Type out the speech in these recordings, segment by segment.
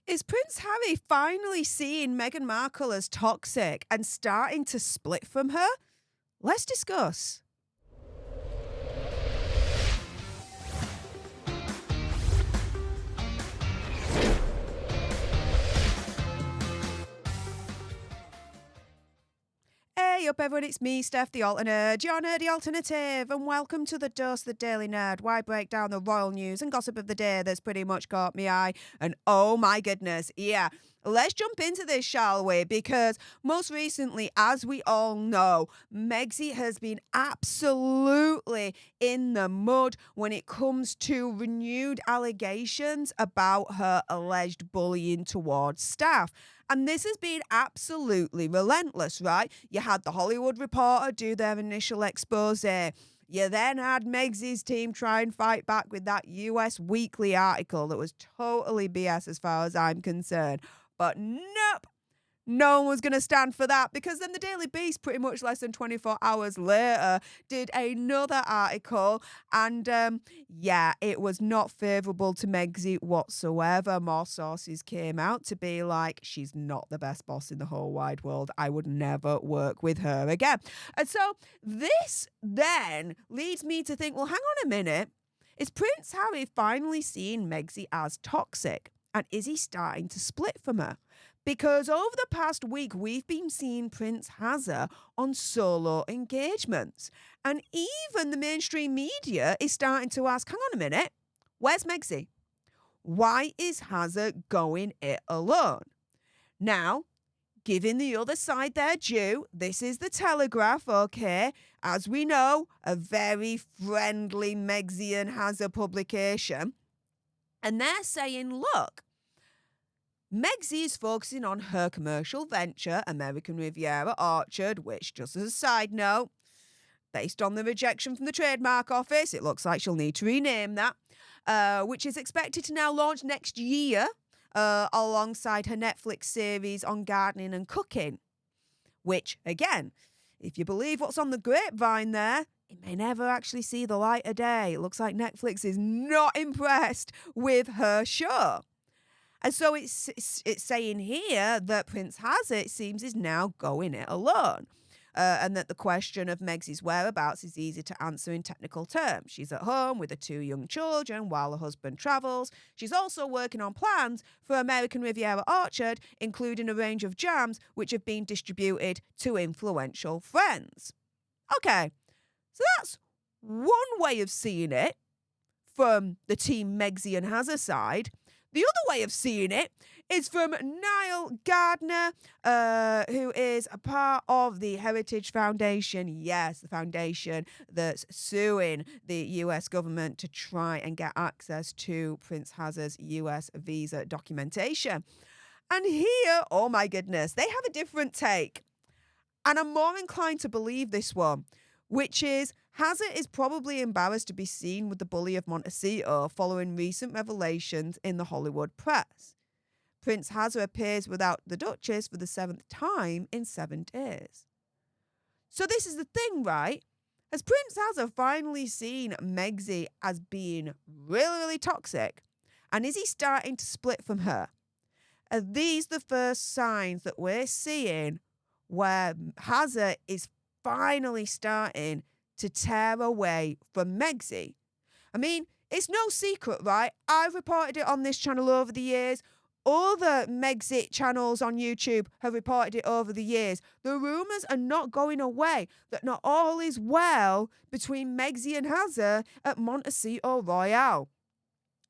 Is Prince Harry finally seeing Meghan Markle as toxic and starting to split from her? Let's discuss. Hey up everyone, it's me, Stef The Alter Nerd, your nerdy alternative, and welcome to the Dose of the Daily Nerd, where I break down the royal news and gossip of the day that's pretty much caught me eye. And oh my goodness, yeah, let's jump into this, shall we? Because most recently, as we all know, Megxie has been absolutely in the mud when it comes to renewed allegations about her alleged bullying towards staff. And this has been absolutely relentless, right? You had the Hollywood Reporter do their initial expose. You then had Megxie's team try and fight back with that US Weekly article that was totally BS as far as I'm concerned. But nope. No one was going to stand for that, because then the Daily Beast, pretty much less than 24 hours later, did another article. And yeah, it was not favourable to Megxie whatsoever. More sources came out to be like, she's not the best boss in the whole wide world. I would never work with her again. And so this then leads me to think, well, hang on a minute. Is Prince Harry finally seeing Megxie as toxic? And is he starting to split from her? Because over the past week, we've been seeing Prince Hazza on solo engagements. And even the mainstream media is starting to ask, hang on a minute, where's Megxie? Why is Hazza going it alone? Now, giving the other side their due, this is the Telegraph, okay? As we know, a very friendly Megxie and Hazza publication. And they're saying, look, Megxie is focusing on her commercial venture, American Riviera Orchard, which, just as a side note, based on the rejection from the trademark office, it looks like she'll need to rename that, which is expected to now launch next year alongside her Netflix series on gardening and cooking, which, again, if you believe what's on the grapevine there, it may never actually see the light of day. It looks like Netflix is not impressed with her show. And so it's saying here that Prince Hazza, it seems, is now going it alone. And that the question of Megxie's whereabouts is easy to answer in technical terms. She's at home with her 2 young children while her husband travels. She's also working on plans for American Riviera Orchard, including a range of jams which have been distributed to influential friends. Okay, so that's one way of seeing it from the team Megxie and Hazza side. The other way of seeing it is from Niall Gardner, who is a part of the Heritage Foundation. Yes, the foundation that's suing the US government to try and get access to Prince Hazza's US visa documentation. And here, oh my goodness, they have a different take. And I'm more inclined to believe this one, which is Hazza is probably embarrassed to be seen with the bully of Montecito following recent revelations in the Hollywood press. Prince Hazza appears without the Duchess for the 7th time in 7 days. So this is the thing, right? Has Prince Hazza finally seen Megxie as being really, really toxic? And is he starting to split from her? Are these the first signs that we're seeing where Hazza is finally starting to tear away from Megxie? I mean, it's no secret, right? I've reported it on this channel over the years. Other Megxie channels on YouTube have reported it over the years. The rumours are not going away that not all is well between Megxie and Hazza at Montecito Royale.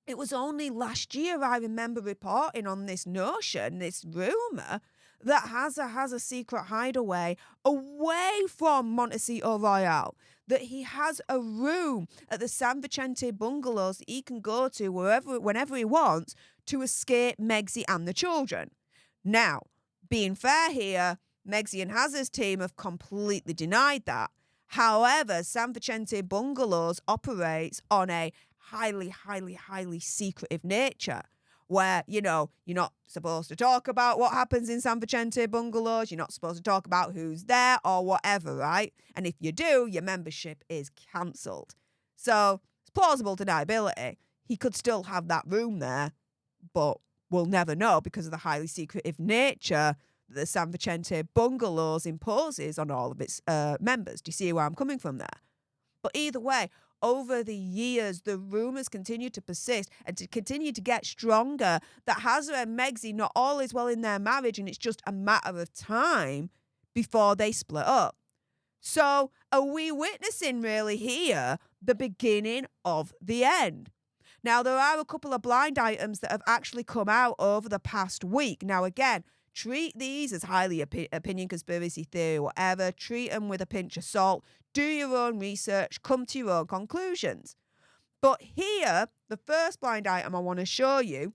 It was only last year I remember reporting on this notion, this rumour, that Hazza has a secret hideaway away from Montecito Royale, that he has a room at the San Vicente bungalows that he can go to whenever he wants to escape Megxie and the children. Now, being fair here, Megxie and Hazza's team have completely denied that. However, San Vicente bungalows operates on a highly, highly, highly secretive nature, where, you know, you're not supposed to talk about what happens in San Vicente bungalows, you're not supposed to talk about who's there or whatever, right? And if you do, your membership is cancelled. So it's plausible deniability. He could still have that room there, but we'll never know because of the highly secretive nature that the San Vicente Bungalows imposes on all of its members. Do you see where I'm coming from there? But either way, over the years, the rumours continue to persist and to continue to get stronger that Hazza and Megzi not all is well in their marriage, and it's just a matter of time before they split up. So are we witnessing really here the beginning of the end? Now, there are a couple of blind items that have actually come out over the past week. Now, again, treat these as highly opinion, conspiracy theory, whatever. Treat them with a pinch of salt. Do your own research. Come to your own conclusions. But here, the first blind item I want to show you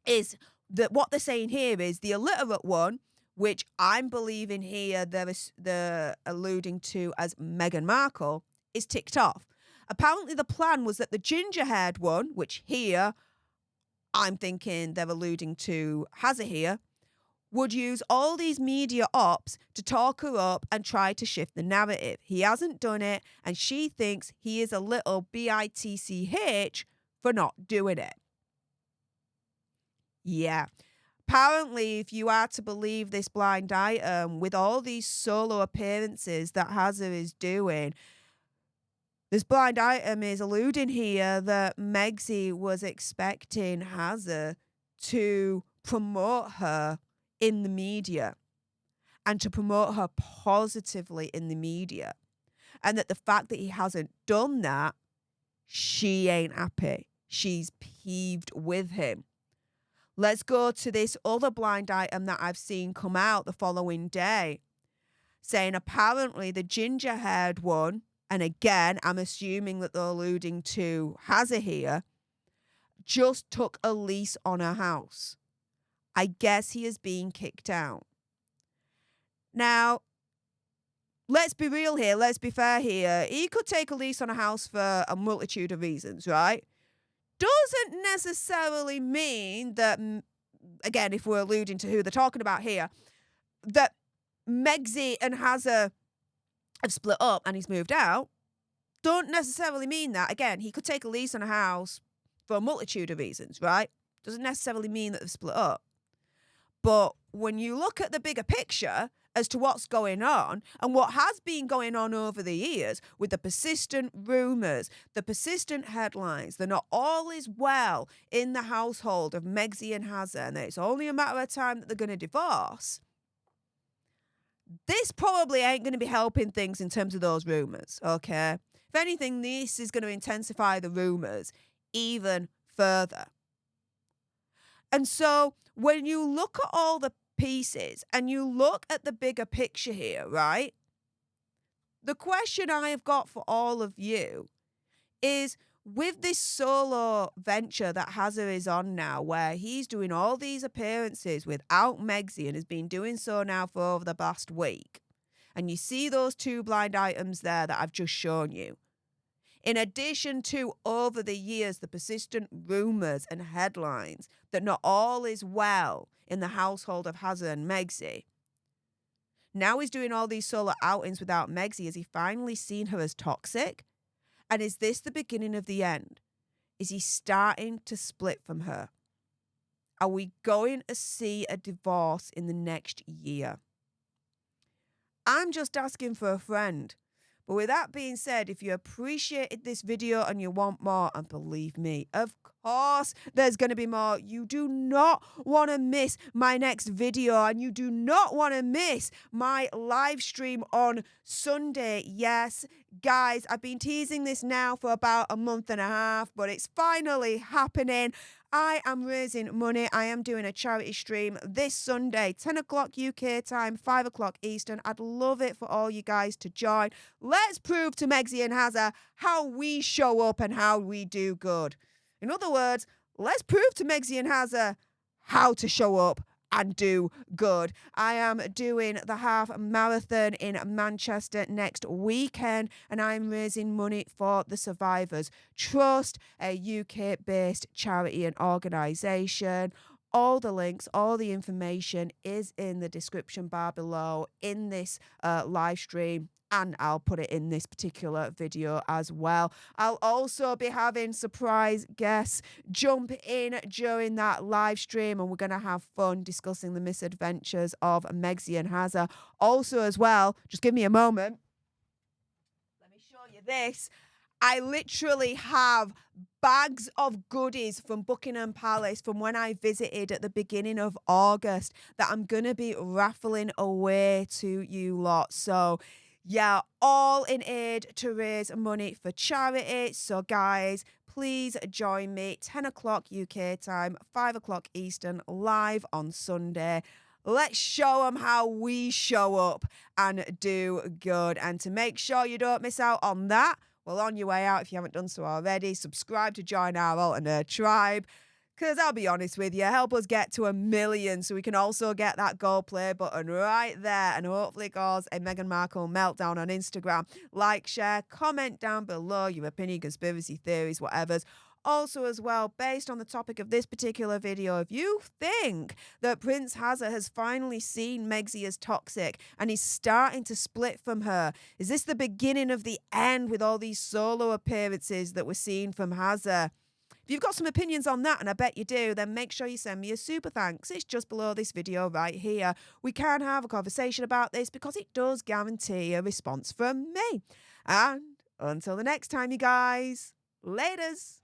is that what they're saying here is the illiterate one, which I'm believing here they're alluding to as Meghan Markle, is ticked off. Apparently the plan was that the ginger-haired one, which here I'm thinking they're alluding to Hazza here, would use all these media ops to talk her up and try to shift the narrative. He hasn't done it, and she thinks he is a little bitch for not doing it. Yeah. Apparently, if you are to believe this blind item, with all these solo appearances that Hazza is doing, this blind item is alluding here that Megzi was expecting Hazza to promote her in the media and to promote her positively in the media. And that the fact that he hasn't done that, she ain't happy. She's peeved with him. Let's go to this other blind item that I've seen come out the following day, saying apparently the ginger-haired one, and again, I'm assuming that they're alluding to Hazza here, just took a lease on her house. I guess he is being kicked out. Now, let's be real here. Let's be fair here. He could take a lease on a house for a multitude of reasons, right? Doesn't necessarily mean that, again, if we're alluding to who they're talking about here, that Megzi and Hazza have split up and he's moved out. Don't necessarily mean that. Again, he could take a lease on a house for a multitude of reasons, right? Doesn't necessarily mean that they've split up. But when you look at the bigger picture as to what's going on and what has been going on over the years with the persistent rumours, the persistent headlines, that not all is well in the household of Megzi and Hazza, and that it's only a matter of time that they're going to divorce, this probably ain't going to be helping things in terms of those rumours, okay? If anything, this is going to intensify the rumours even further. And so when you look at all the pieces and you look at the bigger picture here, right? The question I have got for all of you is, with this solo venture that Hazza is on now, where he's doing all these appearances without Megzi and has been doing so now for over the past week, and you see those two blind items there that I've just shown you, in addition to, over the years, the persistent rumours and headlines that not all is well in the household of Hazza and Megzi, now he's doing all these solo outings without Megzi. Has he finally seen her as toxic? And is this the beginning of the end? Is he starting to split from her? Are we going to see a divorce in the next year? I'm just asking for a friend. But with that being said, if you appreciated this video and you want more, and believe me, of course there's going to be more. You do not want to miss my next video, and you do not want to miss my live stream on Sunday. Yes, guys, I've been teasing this now for about a month and a half, but it's finally happening. I am raising money. I am doing a charity stream this Sunday, 10 o'clock UK time, 5 o'clock Eastern. I'd love it for all you guys to join. Let's prove to Megzi and Hazza how we show up and how we do good. In other words, let's prove to Megzi and Hazza how to show up and do good. I am doing the half marathon in Manchester next weekend, and I'm raising money for the Survivors Trust, a UK-based charity and organisation. All the links, all the information is in the description bar below in this live stream. and I'll put it in this particular video as well. I'll also be having surprise guests jump in during that live stream, and we're going to have fun discussing the misadventures of Megsy and Hazza. Also as well, just give me a moment. Let me show you this. I literally have bags of goodies from Buckingham Palace from when I visited at the beginning of August that I'm going to be raffling away to you lot. So yeah, all in aid to raise money for charity. So guys, please join me 10 o'clock UK time, 5 o'clock Eastern, live on Sunday. Let's show them how we show up and do good. And to make sure you don't miss out on that, well, on your way out, if you haven't done so already, subscribe to join our Alter Nerd tribe. Because I'll be honest with you, help us get to 1 million so we can also get that gold play button right there and hopefully cause a Meghan Markle meltdown on Instagram. Like, share, comment down below your opinion, conspiracy theories, whatever's. Also as well, based on the topic of this particular video, if you think that Prince Hazza has finally seen Megsy as toxic and he's starting to split from her, is this the beginning of the end with all these solo appearances that we're seeing from Hazza? If you've got some opinions on that, and I bet you do, then make sure you send me a super thanks. It's just below this video right here. We can have a conversation about this because it does guarantee a response from me. And until the next time, you guys, laters.